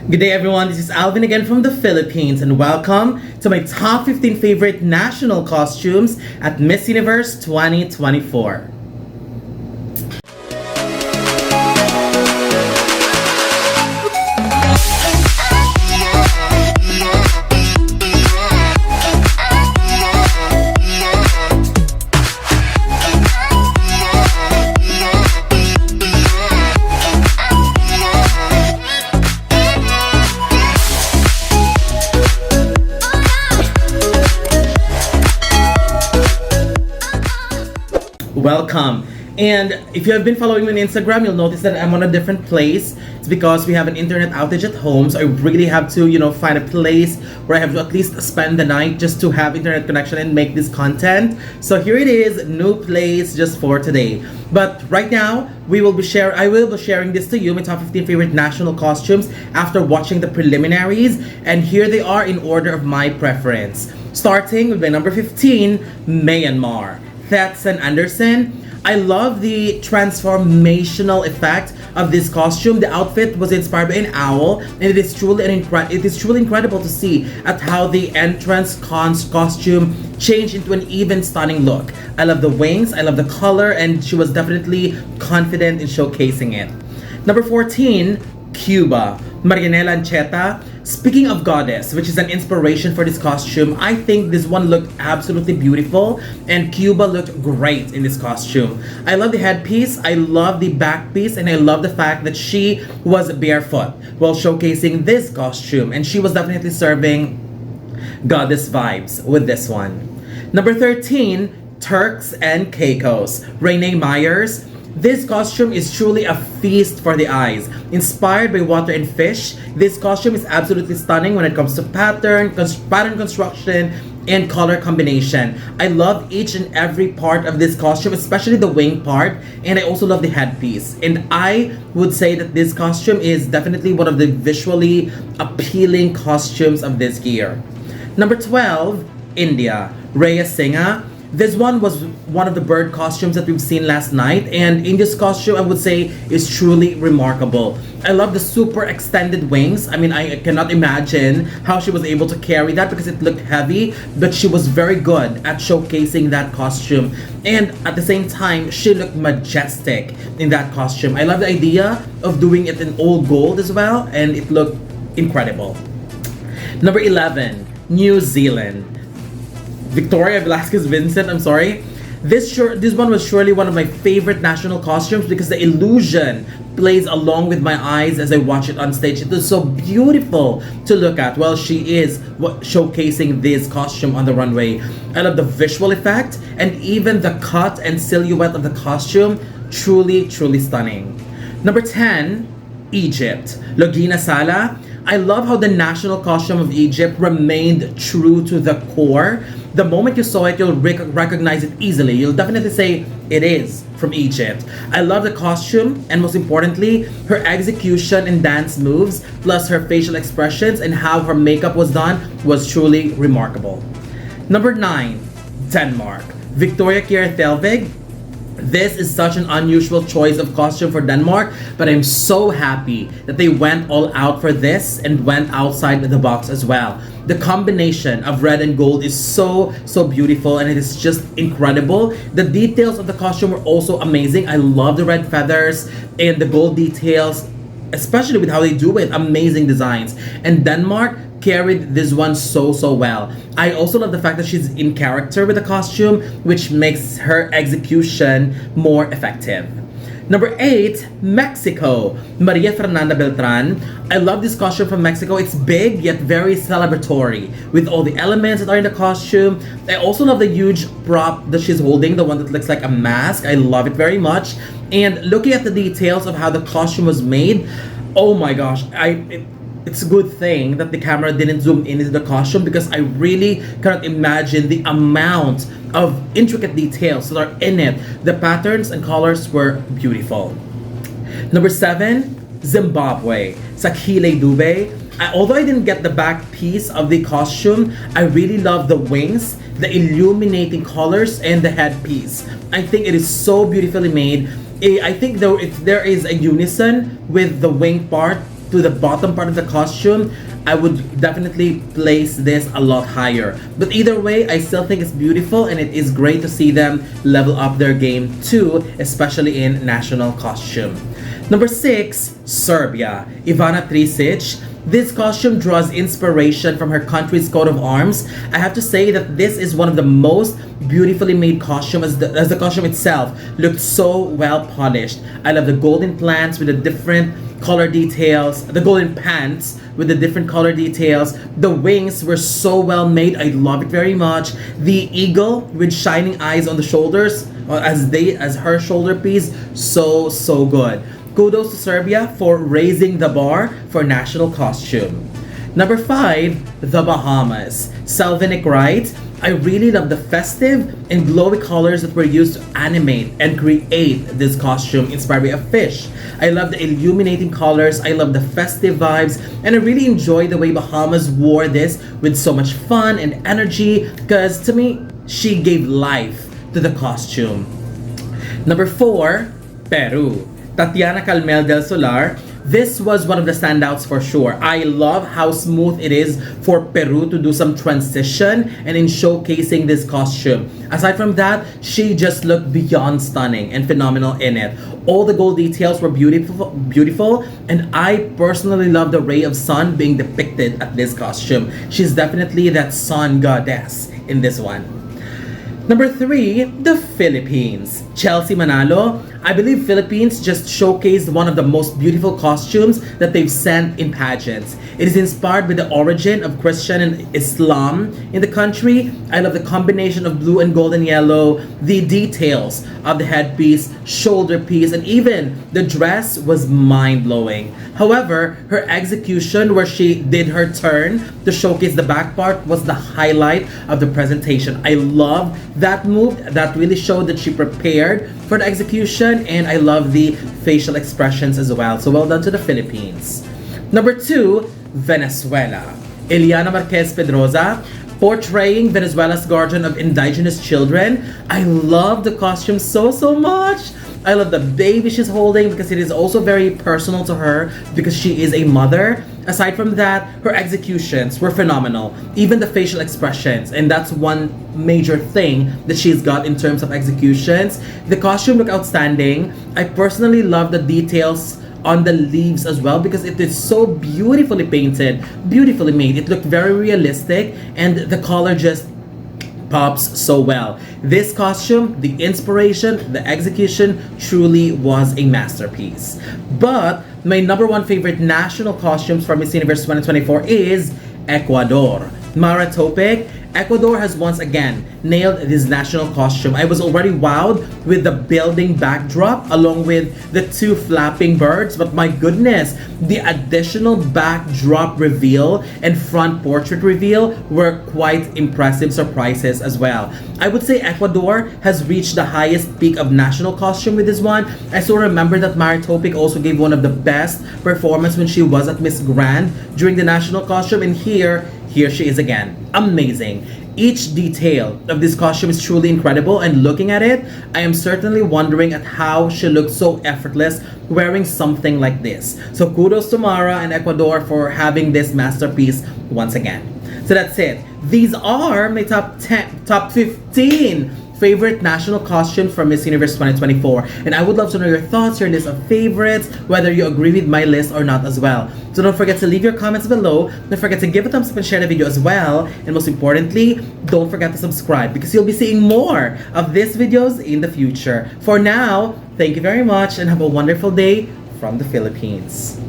Good day everyone, this is Alvin again from the Philippines and welcome to my top 15 favorite national costumes at Miss Universe 2024. Welcome. And if you have been following me on Instagram, you'll notice that I'm on a different place. It's because we have an internet outage at home, so I really have to, find a place where I have to at least spend the night just to have internet connection and make this content. So here it is, new place just for today. But right now, I will be sharing this to you, my top 15 favorite national costumes after watching the preliminaries. And here they are in order of my preference. Starting with my number 15, Myanmar. 𝐓𝐇𝐀 Anderson. I love the transformational effect of this costume. The outfit was inspired by an owl, and it is truly incredible to see at how the entrance costume changed into an even stunning look. I love the wings, I love the color, and she was definitely confident in showcasing it. Number 14, Cuba. Marianela Ancheta. Speaking of goddess, which is an inspiration for this costume, I think this one looked absolutely beautiful and Cuba looked great in this costume. I love the headpiece, I love the back piece, and I love the fact that she was barefoot while showcasing this costume, and she was definitely serving goddess vibes with this one. Number 13, Turks and Caicos. Renee Myers. This costume is truly a feast for the eyes. Inspired by water and fish, this costume is absolutely stunning when it comes to pattern construction, and color combination. I love each and every part of this costume, especially the wing part, and I also love the headpiece. And I would say that this costume is definitely one of the visually appealing costumes of this year. Number 12, India. Rhea Singha. This one was one of the bird costumes that we've seen last night, and in this costume I would say is truly remarkable. I love the super extended wings. I mean, I cannot imagine how she was able to carry that because it looked heavy, but she was very good at showcasing that costume. And at the same time, she looked majestic in that costume. I love the idea of doing it in all gold as well, and it looked incredible. Number 11, New Zealand. Victoria Velasquez Vincent, I'm sorry. This one was surely one of my favorite national costumes because the illusion plays along with my eyes as I watch it on stage. It was so beautiful to look at while she is showcasing this costume on the runway. I love the visual effect and even the cut and silhouette of the costume. Truly, truly stunning. Number 10, Egypt. Logina Sala. I love how the national costume of Egypt remained true to the core. The moment you saw it, you'll recognize it easily. You'll definitely say it is from Egypt. I love the costume, and most importantly, her execution and dance moves, plus her facial expressions and how her makeup was done was truly remarkable. Number 9, Denmark. Victoria 𝐊𝐇𝐀. This is such an unusual choice of costume for Denmark, but I'm so happy that they went all out for this and went outside the box as well. The combination of red and gold is so beautiful, and it is just incredible. The details of the costume were also amazing. I love the red feathers and the gold details, especially with how they do it. Amazing designs. And Denmark carried this one so well. I also love the fact that she's in character with the costume, which makes her execution more effective. Number 8, Mexico. Maria Fernanda Beltran. I love this costume from Mexico. It's big yet very celebratory with all the elements that are in the costume. I also love the huge prop that she's holding, the one that looks like a mask. I love it very much. And looking at the details of how the costume was made, oh my gosh, it's a good thing that the camera didn't zoom in into the costume because I really cannot imagine the amount of intricate details that are in it. The patterns and colors were beautiful. Number 7, Zimbabwe. Sakhile Dube. Although I didn't get the back piece of the costume, I really love the wings, the illuminating colors, and the headpiece. I think it is so beautifully made. I think there is a unison with the wing part to the bottom part of the costume, I would definitely place this a lot higher. But either way, I still think it's beautiful, and it is great to see them level up their game too, especially in national costume. Number 6, Serbia, Ivana Trišić. This costume draws inspiration from her country's coat of arms. I have to say that this is one of the most beautifully made costumes, as the costume itself looked so well polished. I love the golden plants with the different color details, the golden pants with the different color details. The wings were so well made. I love it very much. The eagle with shining eyes on the shoulders, as her shoulder piece, so good. Kudos to Serbia for raising the bar for national costume. Number 5, the Bahamas. Selvinic Right. I really love the festive and glowy colors that were used to animate and create this costume inspired by a fish. I love the illuminating colors, I love the festive vibes, and I really enjoy the way Bahamas wore this with so much fun and energy, because to me, she gave life to the costume. Number 4, Peru. Tatiana Calmel del Solar. This was one of the standouts for sure. I love how smooth it is for Peru to do some transition and in showcasing this costume. Aside from that, she just looked beyond stunning and phenomenal in it. All the gold details were beautiful, and I personally love the ray of sun being depicted at this costume. She's definitely that sun goddess in this one. Number 3, the Philippines. Chelsea Manalo. I believe Philippines just showcased one of the most beautiful costumes that they've sent in pageants. It is inspired by the origin of Christian and Islam in the country. I love the combination of blue and gold and yellow, the details of the headpiece, shoulder piece, and even the dress was mind-blowing. However, her execution, where she did her turn to showcase the back part, was the highlight of the presentation. I love that move. That really showed that she prepared for the execution, and I love the facial expressions as well. So well done to the Philippines. Number 2, Venezuela. Eliana Marquez Pedroza, portraying Venezuela's guardian of indigenous children. I love the costume so much. I love the baby she's holding because it is also very personal to her because she is a mother. Aside from that, her executions were phenomenal. Even the facial expressions, and that's one major thing that she's got in terms of executions. The costume looked outstanding. I personally love the details on the leaves as well because it is so beautifully painted, beautifully made. It looked very realistic, and the color just pops so well. This costume, the inspiration, the execution truly was a masterpiece. But my number 1 favorite national costumes for Miss Universe 2024 is Ecuador. Mara Topic. Ecuador has once again nailed this national costume. I was already wowed with the building backdrop along with the 2 flapping birds, but my goodness, the additional backdrop reveal and front portrait reveal were quite impressive surprises as well. I would say Ecuador has reached the highest peak of national costume with this one. I still remember that Mara Topic also gave one of the best performance when she was at Miss Grand during the national costume, and here she is again. Amazing. Each detail of this costume is truly incredible, and looking at it, I am certainly wondering at how she looks so effortless wearing something like this. So kudos to Mara and Ecuador for having this masterpiece once again. So that's it. These are my top 15 favorite national costumes from Miss Universe 2024, and I would love to know your thoughts, your list of favorites, whether you agree with my list or not as well. So don't forget to leave your comments below, don't forget to give a thumbs up and share the video as well, and most importantly, don't forget to subscribe because you'll be seeing more of these videos in the future. For now, thank you very much and have a wonderful day from the Philippines.